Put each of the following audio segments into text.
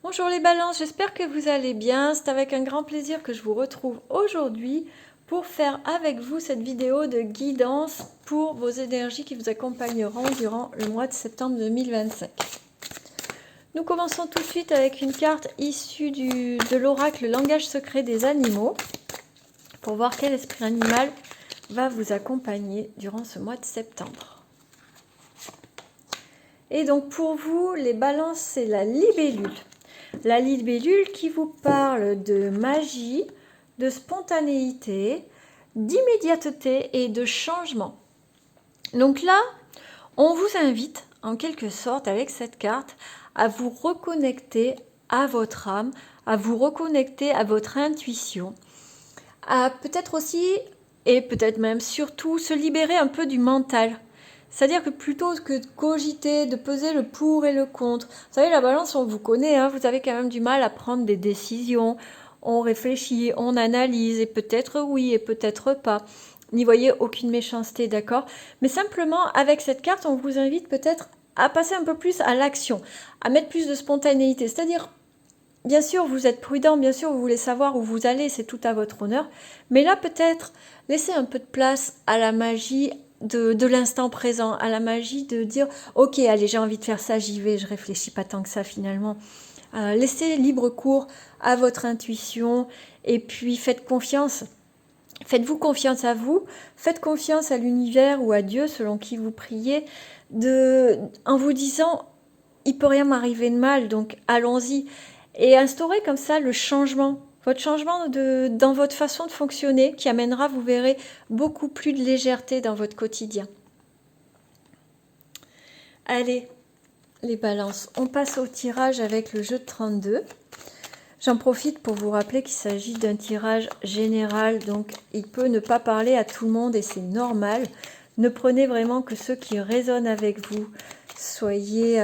Bonjour les balances, j'espère que vous allez bien. C'est avec un grand plaisir que je vous retrouve aujourd'hui pour faire avec vous cette vidéo de guidance pour vos énergies qui vous accompagneront durant le mois de septembre 2025. Nous commençons tout de suite avec une carte issue de l'oracle Langage secret des animaux pour voir quel esprit animal va vous accompagner durant ce mois de septembre. Et donc pour vous, les balances, c'est la libellule. La libellule qui vous parle de magie, de spontanéité, d'immédiateté et de changement. Donc là, on vous invite en quelque sorte avec cette carte à vous reconnecter à votre âme, à vous reconnecter à votre intuition, à peut-être aussi et peut-être même surtout se libérer un peu du mental. C'est-à-dire que plutôt que de cogiter, de peser le pour et le contre, vous savez, la balance, on vous connaît, hein, vous avez quand même du mal à prendre des décisions, on réfléchit, on analyse, et peut-être oui, et peut-être pas. N'y voyez aucune méchanceté, d'accord? Mais simplement, avec cette carte, on vous invite peut-être à passer un peu plus à l'action, à mettre plus de spontanéité. C'est-à-dire, bien sûr, vous êtes prudent, bien sûr, vous voulez savoir où vous allez, c'est tout à votre honneur. Mais là, peut-être, laissez un peu de place à la magie de l'instant présent, à la magie de dire « Ok, allez, j'ai envie de faire ça, j'y vais, je réfléchis pas tant que ça finalement. » Laissez libre cours à votre intuition et puis faites confiance. Faites-vous confiance à vous, faites confiance à l'univers ou à Dieu, selon qui vous priez, en vous disant « Il peut rien m'arriver de mal, donc allons-y ». Et instaurer comme ça le changement, votre changement dans votre façon de fonctionner qui amènera, vous verrez, beaucoup plus de légèreté dans votre quotidien. Allez, les balances, on passe au tirage avec le jeu de 32. J'en profite pour vous rappeler qu'il s'agit d'un tirage général, donc il peut ne pas parler à tout le monde et c'est normal. Ne prenez vraiment que ceux qui résonnent avec vous. Soyez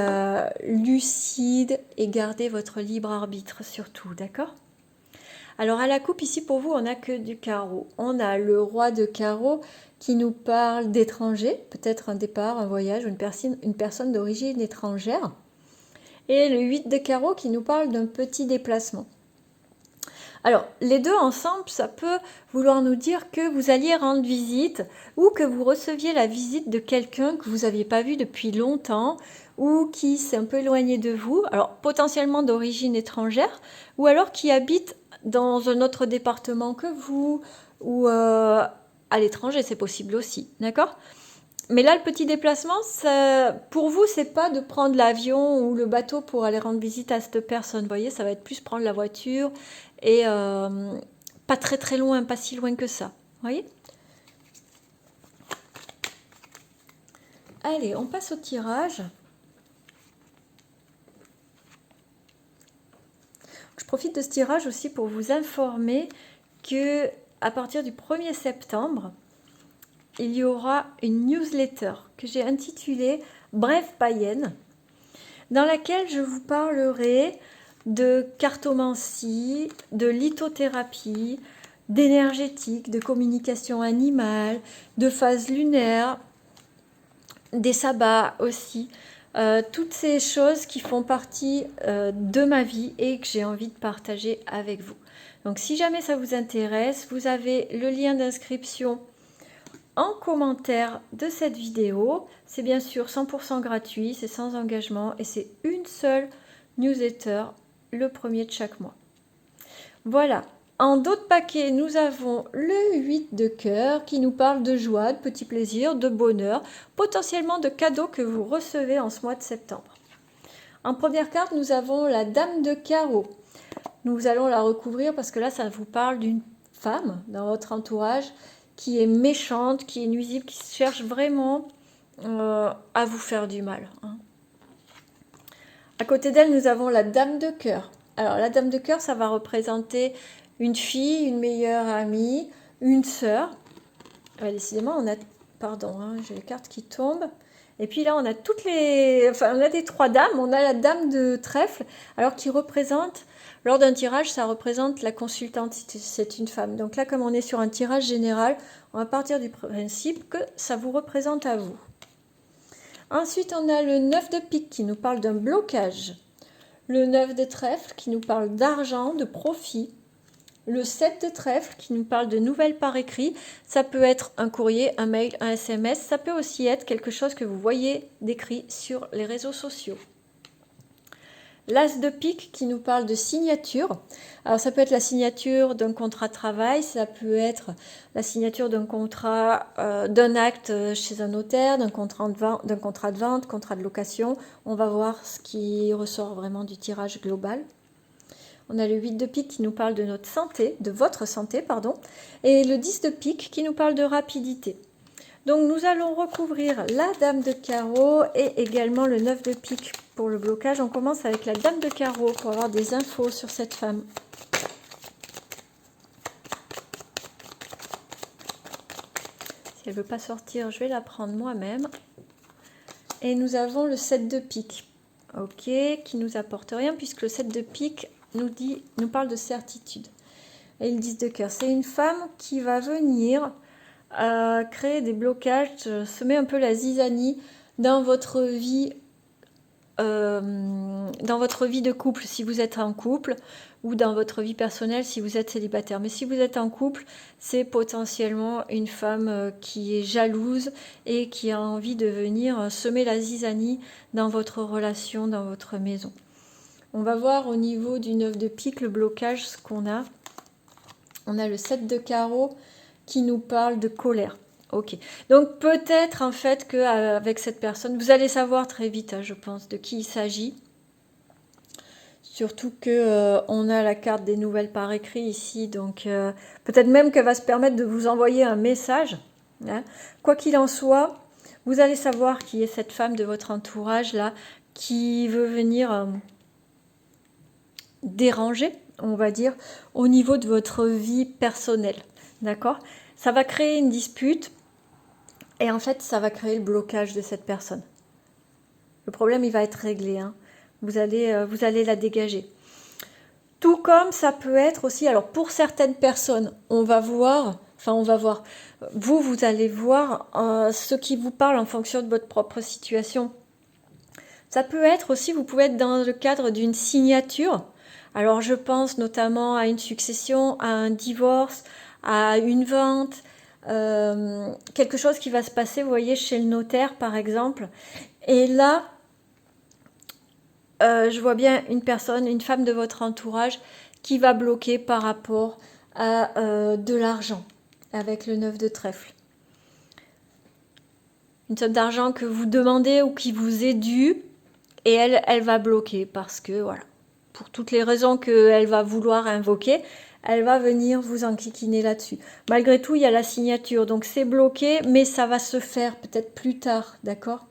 lucide et gardez votre libre arbitre surtout, d'accord? Alors à la coupe, ici pour vous, on n'a que du carreau. On a le roi de carreau qui nous parle d'étrangers, peut-être un départ, un voyage, une personne d'origine étrangère. Et le 8 de carreau qui nous parle d'un petit déplacement. Alors, les deux ensemble, ça peut vouloir nous dire que vous alliez rendre visite ou que vous receviez la visite de quelqu'un que vous n'aviez pas vu depuis longtemps ou qui s'est un peu éloigné de vous, alors potentiellement d'origine étrangère, ou alors qui habite dans un autre département que vous ou à l'étranger, c'est possible aussi, d'accord ? Mais là, le petit déplacement, pour vous, c'est pas de prendre l'avion ou le bateau pour aller rendre visite à cette personne. Vous voyez, ça va être plus prendre la voiture et pas très très loin, pas si loin que ça. Vous voyez ? Allez, on passe au tirage. Je profite de ce tirage aussi pour vous informer que à partir du 1er septembre, il y aura une newsletter que j'ai intitulée Brève païenne, dans laquelle je vous parlerai de cartomancie, de lithothérapie, d'énergétique, de communication animale, de phase lunaire, des sabbats aussi. Toutes ces choses qui font partie de ma vie et que j'ai envie de partager avec vous. Donc si jamais ça vous intéresse, vous avez le lien d'inscription en commentaire de cette vidéo. C'est bien sûr 100% gratuit, c'est sans engagement et c'est une seule newsletter le premier de chaque mois. Voilà. En d'autres paquets, nous avons le 8 de cœur qui nous parle de joie, de petits plaisirs, de bonheur, potentiellement de cadeaux que vous recevez en ce mois de septembre. En première carte, nous avons la dame de carreau. Nous allons la recouvrir parce que là, ça vous parle d'une femme dans votre entourage qui est méchante, qui est nuisible, qui cherche vraiment à vous faire du mal. Hein. À côté d'elle, nous avons la dame de cœur. Alors, la dame de cœur, ça va représenter une fille, une meilleure amie, une sœur. Décidément, on a... Pardon, hein, j'ai les cartes qui tombent. Et puis là, on a toutes les... Enfin, on a des trois dames. On a la dame de trèfle, alors qui représente... Lors d'un tirage, ça représente la consultante, c'est une femme. Donc là, comme on est sur un tirage général, on va partir du principe que ça vous représente à vous. Ensuite, on a le 9 de pique qui nous parle d'un blocage. Le 9 de trèfle qui nous parle d'argent, de profit. Le 7 de trèfle qui nous parle de nouvelles par écrit. Ça peut être un courrier, un mail, un SMS. Ça peut aussi être quelque chose que vous voyez décrit sur les réseaux sociaux. L'As de pique qui nous parle de signature. Alors ça peut être la signature d'un contrat de travail, ça peut être la signature d'un contrat, d'un acte chez un notaire, d'un contrat de vente, contrat de location. On va voir ce qui ressort vraiment du tirage global. On a le 8 de pique qui nous parle de notre santé, de votre santé, pardon, et le 10 de pique qui nous parle de rapidité. Donc nous allons recouvrir la dame de carreau et également le 9 de pique pour le blocage. On commence avec la dame de carreau pour avoir des infos sur cette femme. Si elle ne veut pas sortir, je vais la prendre moi-même. Et nous avons le 7 de pique, ok, qui nous apporte rien puisque le 7 de pique nous parle de certitude. Et le 10 de cœur, c'est une femme qui va venir créer des blocages, semer un peu la zizanie dans votre vie de couple si vous êtes en couple ou dans votre vie personnelle si vous êtes célibataire. Mais si vous êtes en couple, c'est potentiellement une femme qui est jalouse et qui a envie de venir semer la zizanie dans votre relation, dans votre maison. On va voir au niveau du 9 de pique le blocage, ce qu'on a. On a le 7 de carreau qui nous parle de colère. Ok, donc peut-être en fait qu'avec cette personne, vous allez savoir très vite, hein, je pense, de qui il s'agit. Surtout que on a la carte des nouvelles par écrit ici, donc peut-être même qu'elle va se permettre de vous envoyer un message. Hein. Quoi qu'il en soit, vous allez savoir qui est cette femme de votre entourage là, qui veut venir déranger, on va dire, au niveau de votre vie personnelle. D'accord ? Ça va créer une dispute et en fait, ça va créer le blocage de cette personne. Le problème, il va être réglé. Hein. Vous allez la dégager. Tout comme ça peut être aussi, alors pour certaines personnes, vous allez voir ce qui vous parle en fonction de votre propre situation. Ça peut être aussi, vous pouvez être dans le cadre d'une signature. Alors je pense notamment à une succession, à un divorce, à une vente, quelque chose qui va se passer, vous voyez, chez le notaire par exemple. Et là, je vois bien une personne, une femme de votre entourage qui va bloquer par rapport à de l'argent avec le 9 de trèfle. Une somme d'argent que vous demandez ou qui vous est due et elle va bloquer parce que voilà, pour toutes les raisons qu'elle va vouloir invoquer, elle va venir vous enquiquiner là-dessus. Malgré tout, il y a la signature, donc c'est bloqué, mais ça va se faire peut-être plus tard, d'accord ?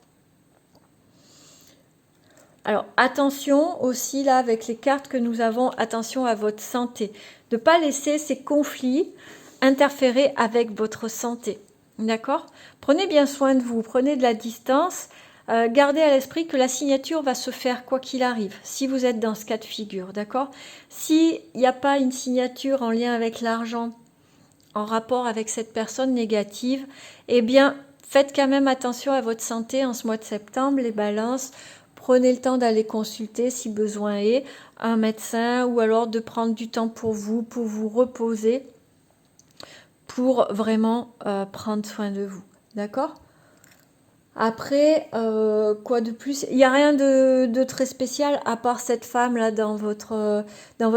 Alors, attention aussi, là, avec les cartes que nous avons, attention à votre santé. De ne pas laisser ces conflits interférer avec votre santé, d'accord ? Prenez bien soin de vous, prenez de la distance. Gardez à l'esprit que la signature va se faire quoi qu'il arrive, si vous êtes dans ce cas de figure, d'accord ? S'il n'y a pas une signature en lien avec l'argent, en rapport avec cette personne négative, eh bien, faites quand même attention à votre santé en ce mois de septembre, les balances. Prenez le temps d'aller consulter, si besoin est, un médecin ou alors de prendre du temps pour vous reposer, pour vraiment prendre soin de vous, d'accord ? Après, quoi de plus ? Il n'y a rien de très spécial à part cette femme-là dans votre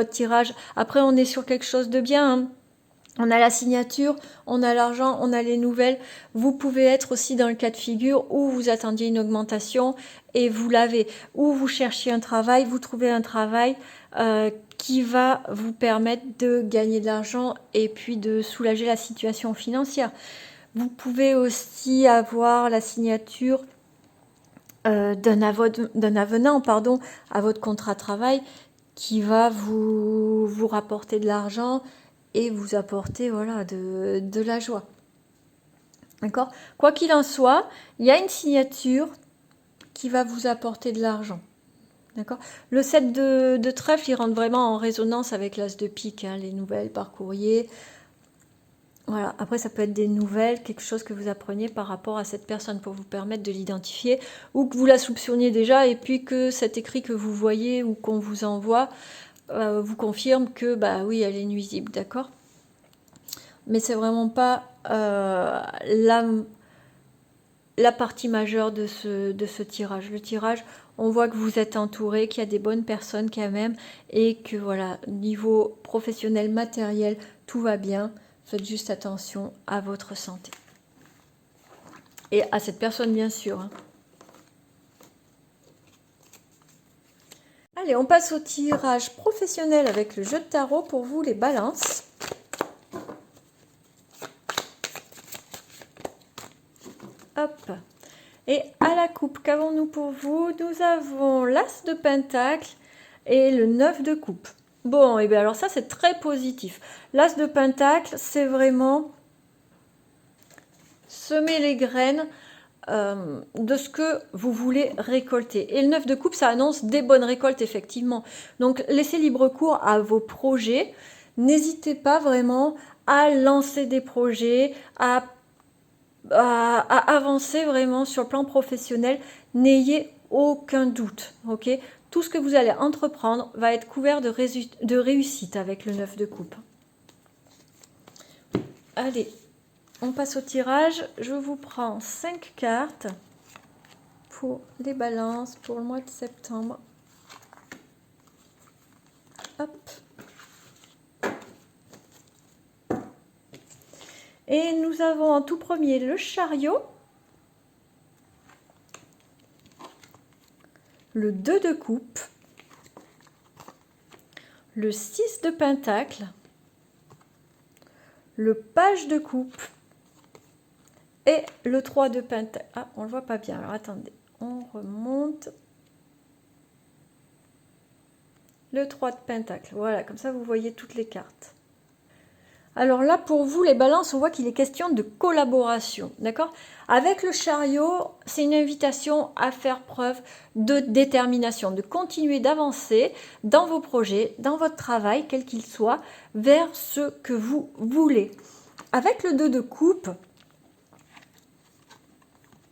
tirage. Après, on est sur quelque chose de bien. Hein. On a la signature, on a l'argent, on a les nouvelles. Vous pouvez être aussi dans le cas de figure où vous attendiez une augmentation et vous l'avez. Ou vous cherchiez un travail, vous trouvez un travail qui va vous permettre de gagner de l'argent et puis de soulager la situation financière. Vous pouvez aussi avoir la signature d'un avenant à votre contrat de travail qui va vous rapporter de l'argent et vous apporter voilà, de la joie. D'accord ? Quoi qu'il en soit, il y a une signature qui va vous apporter de l'argent. D'accord ? Le 7 de trèfle, il rentre vraiment en résonance avec l'as de pique, hein, les nouvelles par courrier. Voilà, après ça peut être des nouvelles, quelque chose que vous appreniez par rapport à cette personne pour vous permettre de l'identifier, ou que vous la soupçonniez déjà et puis que cet écrit que vous voyez ou qu'on vous envoie vous confirme que bah oui, elle est nuisible, d'accord? Mais c'est vraiment pas la partie majeure de ce tirage. Le tirage, on voit que vous êtes entouré, qu'il y a des bonnes personnes quand même et que voilà, niveau professionnel, matériel, tout va bien. Faites juste attention à votre santé. Et à cette personne, bien sûr. Hein. Allez, on passe au tirage professionnel avec le jeu de tarot pour vous, les balances. Hop. Et à la coupe, qu'avons-nous pour vous? Nous avons l'As de Pentacle et le 9 de coupe. Bon, et bien alors ça, c'est très positif. L'As de Pentacle, c'est vraiment semer les graines de ce que vous voulez récolter. Et le 9 de coupe, ça annonce des bonnes récoltes, effectivement. Donc, laissez libre cours à vos projets. N'hésitez pas vraiment à lancer des projets, à avancer vraiment sur le plan professionnel. N'ayez aucun doute, ok? Tout ce que vous allez entreprendre va être couvert de réussite avec le 9 de coupe. Allez, on passe au tirage. Je vous prends 5 cartes pour les balances pour le mois de septembre. Hop. Et nous avons en tout premier le chariot, le 2 de coupe, le 6 de pentacle, le page de coupe et le 3 de pentacle. Ah, on ne le voit pas bien. Alors attendez, on remonte. Le 3 de pentacle. Voilà, comme ça vous voyez toutes les cartes. Alors là, pour vous, les balances, on voit qu'il est question de collaboration, d'accord? Avec le chariot, c'est une invitation à faire preuve de détermination, de continuer d'avancer dans vos projets, dans votre travail, quel qu'il soit, vers ce que vous voulez. Avec le 2 de coupe,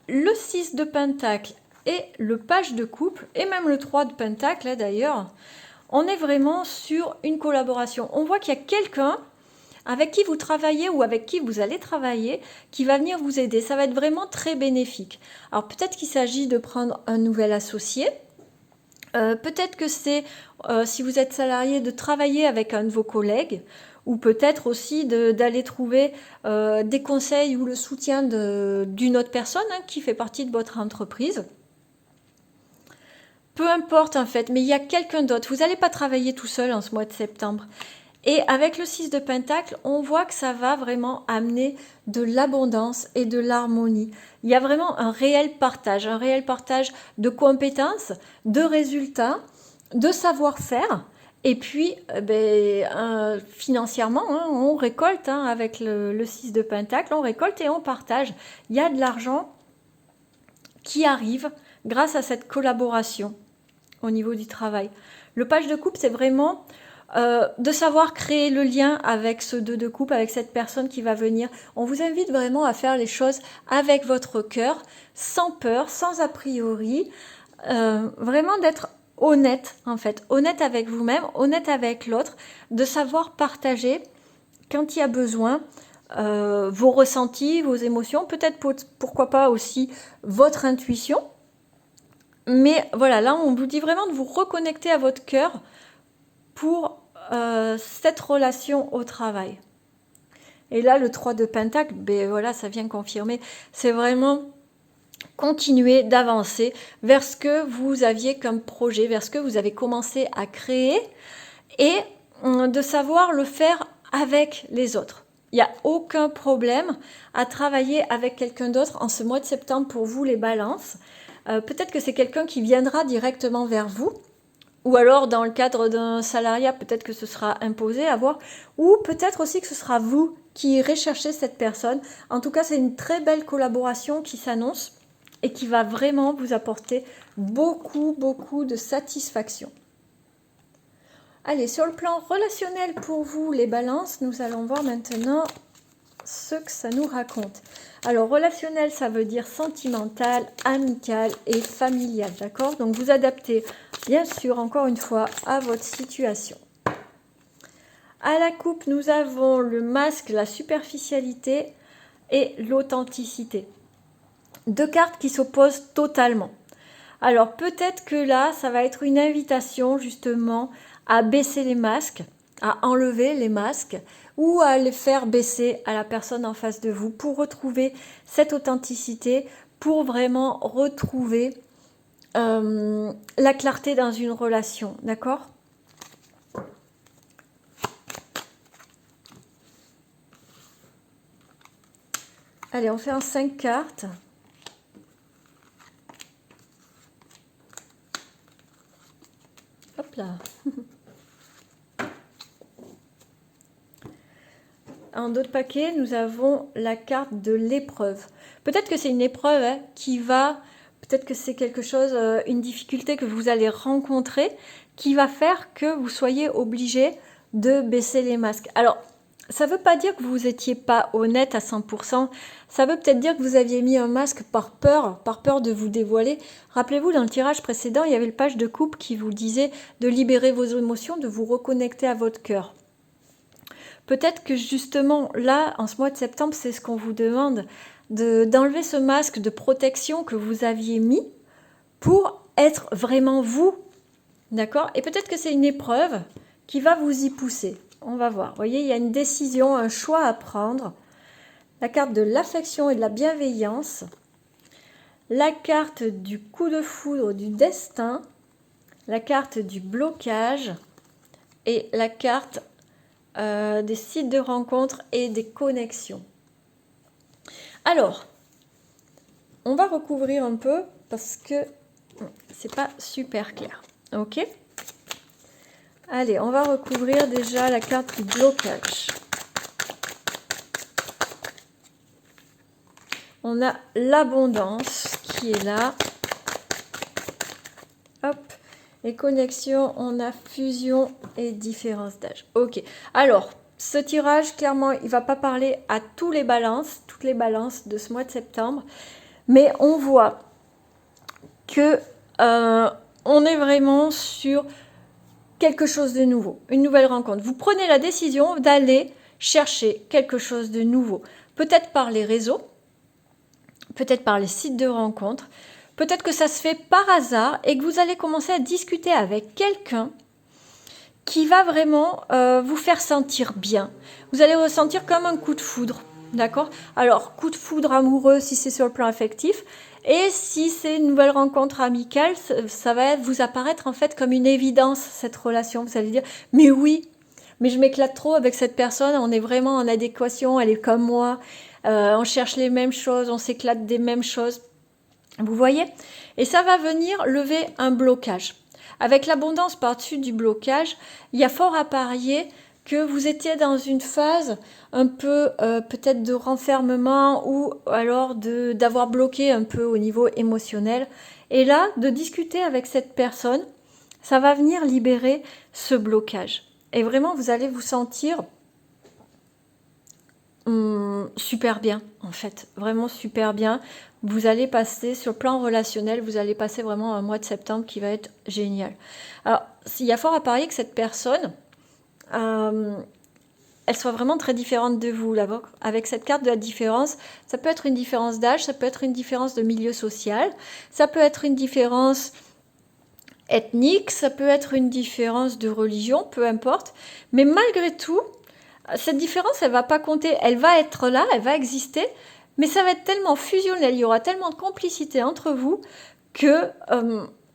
le 6 de pentacle et le page de coupe, et même le 3 de pentacle, d'ailleurs, on est vraiment sur une collaboration. On voit qu'il y a quelqu'un avec qui vous travaillez ou avec qui vous allez travailler, qui va venir vous aider. Ça va être vraiment très bénéfique. Alors peut-être qu'il s'agit de prendre un nouvel associé. Peut-être que c'est, si vous êtes salarié, de travailler avec un de vos collègues. Ou peut-être aussi d'aller trouver des conseils ou le soutien d'une autre personne qui fait partie de votre entreprise. Peu importe en fait, mais il y a quelqu'un d'autre. Vous n'allez pas travailler tout seul en ce mois de septembre. Et avec le 6 de pentacle, on voit que ça va vraiment amener de l'abondance et de l'harmonie. Il y a vraiment un réel partage de compétences, de résultats, de savoir-faire. Et puis, financièrement, on récolte avec le 6 de pentacle, on récolte et on partage. Il y a de l'argent qui arrive grâce à cette collaboration au niveau du travail. Le page de coupe, c'est vraiment de savoir créer le lien avec ce 2 de coupe, avec cette personne qui va venir. On vous invite vraiment à faire les choses avec votre cœur, sans peur, sans a priori, vraiment d'être honnête en fait, honnête avec vous-même, honnête avec l'autre, de savoir partager quand il y a besoin vos ressentis, vos émotions, peut-être pourquoi pas aussi votre intuition. Mais voilà, là on vous dit vraiment de vous reconnecter à votre cœur pour cette relation au travail. Et là, le 3 de pentacle, ben voilà, ça vient confirmer. C'est vraiment continuer d'avancer vers ce que vous aviez comme projet, vers ce que vous avez commencé à créer et de savoir le faire avec les autres. Il n'y a aucun problème à travailler avec quelqu'un d'autre en ce mois de septembre pour vous, les balances. Peut-être que c'est quelqu'un qui viendra directement vers vous. Ou alors, dans le cadre d'un salariat, peut-être que ce sera imposé à voir. Ou peut-être aussi que ce sera vous qui irez chercher cette personne. En tout cas, c'est une très belle collaboration qui s'annonce et qui va vraiment vous apporter beaucoup, beaucoup de satisfaction. Allez, sur le plan relationnel pour vous, les balances, nous allons voir maintenant ce que ça nous raconte. Alors, relationnel, ça veut dire sentimental, amical et familial, d'accord? Donc, vous adaptez, bien sûr, encore une fois, à votre situation. À la coupe, nous avons le masque, la superficialité et l'authenticité. Deux cartes qui s'opposent totalement. Alors, peut-être que là, ça va être une invitation, justement, à baisser les masques, à enlever les masques ou à les faire baisser à la personne en face de vous pour retrouver cette authenticité, pour vraiment retrouver la clarté dans une relation, d'accord? Allez, on fait un 5 cartes. Hop là. En d'autres paquets, nous avons la carte de l'épreuve. Peut-être que c'est une épreuve qui va, peut-être que c'est quelque chose, une difficulté que vous allez rencontrer, qui va faire que vous soyez obligé de baisser les masques. Alors, ça ne veut pas dire que vous n'étiez pas honnête à 100%. Ça veut peut-être dire que vous aviez mis un masque par peur de vous dévoiler. Rappelez-vous, dans le tirage précédent, il y avait le page de coupe qui vous disait de libérer vos émotions, de vous reconnecter à votre cœur. Peut-être que justement, là, en ce mois de septembre, c'est ce qu'on vous demande, d'enlever ce masque de protection que vous aviez mis pour être vraiment vous. D'accord? Et peut-être que c'est une épreuve qui va vous y pousser. On va voir. Vous voyez, il y a une décision, un choix à prendre. La carte de l'affection et de la bienveillance. La carte du coup de foudre du destin. La carte du blocage. Et la carte des sites de rencontres et des connexions. Alors, on va recouvrir un peu parce que c'est pas super clair. Ok? Allez, on va recouvrir déjà la carte du blocage. On a l'abondance qui est là. Hop. Et connexion, on a fusion et différence d'âge. Ok. Alors, ce tirage, clairement, il ne va pas parler à toutes les balances de ce mois de septembre. Mais on voit que on est vraiment sur quelque chose de nouveau, une nouvelle rencontre. Vous prenez la décision d'aller chercher quelque chose de nouveau. Peut-être par les réseaux, peut-être par les sites de rencontres, peut-être que ça se fait par hasard et que vous allez commencer à discuter avec quelqu'un qui va vraiment vous faire sentir bien. Vous allez ressentir comme un coup de foudre, d'accord? Alors, coup de foudre amoureux si c'est sur le plan affectif, et si c'est une nouvelle rencontre amicale, ça va vous apparaître en fait comme une évidence, cette relation. Vous allez dire, mais oui, mais je m'éclate trop avec cette personne, on est vraiment en adéquation, elle est comme moi, on cherche les mêmes choses, on s'éclate des mêmes choses. Vous voyez? Et ça va venir lever un blocage. Avec l'abondance par-dessus du blocage, il y a fort à parier que vous étiez dans une phase un peu peut-être de renfermement ou alors d'avoir bloqué un peu au niveau émotionnel. Et là, de discuter avec cette personne, ça va venir libérer ce blocage. Et vraiment, vous allez vous sentir super bien, en fait. Vraiment super bien. Vous allez passer, sur le plan relationnel, vous allez passer vraiment un mois de septembre qui va être génial. Alors, il y a fort à parier que cette personne, elle soit vraiment très différente de vous. Avec cette carte de la différence, ça peut être une différence d'âge, ça peut être une différence de milieu social, ça peut être une différence ethnique, ça peut être une différence de religion, peu importe. Mais malgré tout, cette différence, elle va pas compter. Elle va être là, elle va exister, mais ça va être tellement fusionnel, il y aura tellement de complicité entre vous que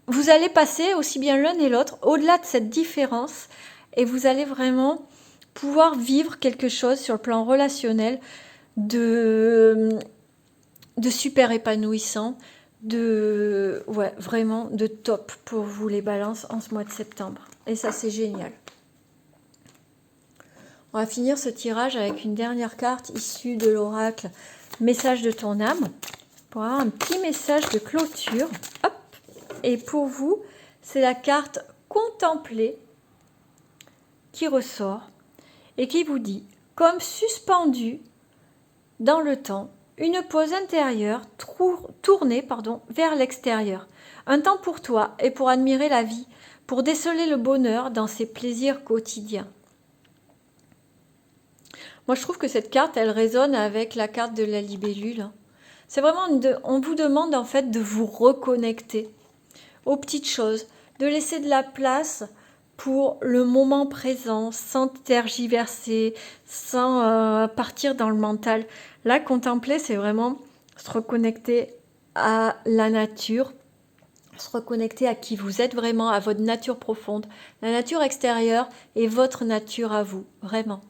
vous allez passer aussi bien l'un et l'autre au-delà de cette différence et vous allez vraiment pouvoir vivre quelque chose sur le plan relationnel de super épanouissant, vraiment de top pour vous les balances en ce mois de septembre. Et ça, c'est génial. On va finir ce tirage avec une dernière carte issue de l'oracle Message de ton âme pour avoir un petit message de clôture. Hop. Et pour vous, c'est la carte Contempler qui ressort et qui vous dit, comme suspendu dans le temps, une pause intérieure tournée vers l'extérieur. Un temps pour toi et pour admirer la vie, pour déceler le bonheur dans ses plaisirs quotidiens. Moi, je trouve que cette carte, elle résonne avec la carte de la libellule. C'est vraiment, on vous demande en fait de vous reconnecter aux petites choses, de laisser de la place pour le moment présent, sans tergiverser, sans partir dans le mental. Là, contempler, c'est vraiment se reconnecter à la nature, se reconnecter à qui vous êtes vraiment, à votre nature profonde. La nature extérieure est votre nature à vous, vraiment.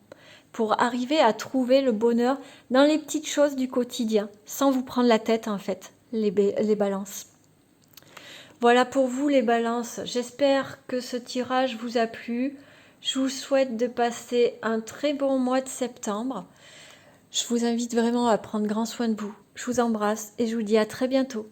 Pour arriver à trouver le bonheur dans les petites choses du quotidien, sans vous prendre la tête en fait, les balances. Voilà pour vous les balances, j'espère que ce tirage vous a plu. Je vous souhaite de passer un très bon mois de septembre. Je vous invite vraiment à prendre grand soin de vous. Je vous embrasse et je vous dis à très bientôt.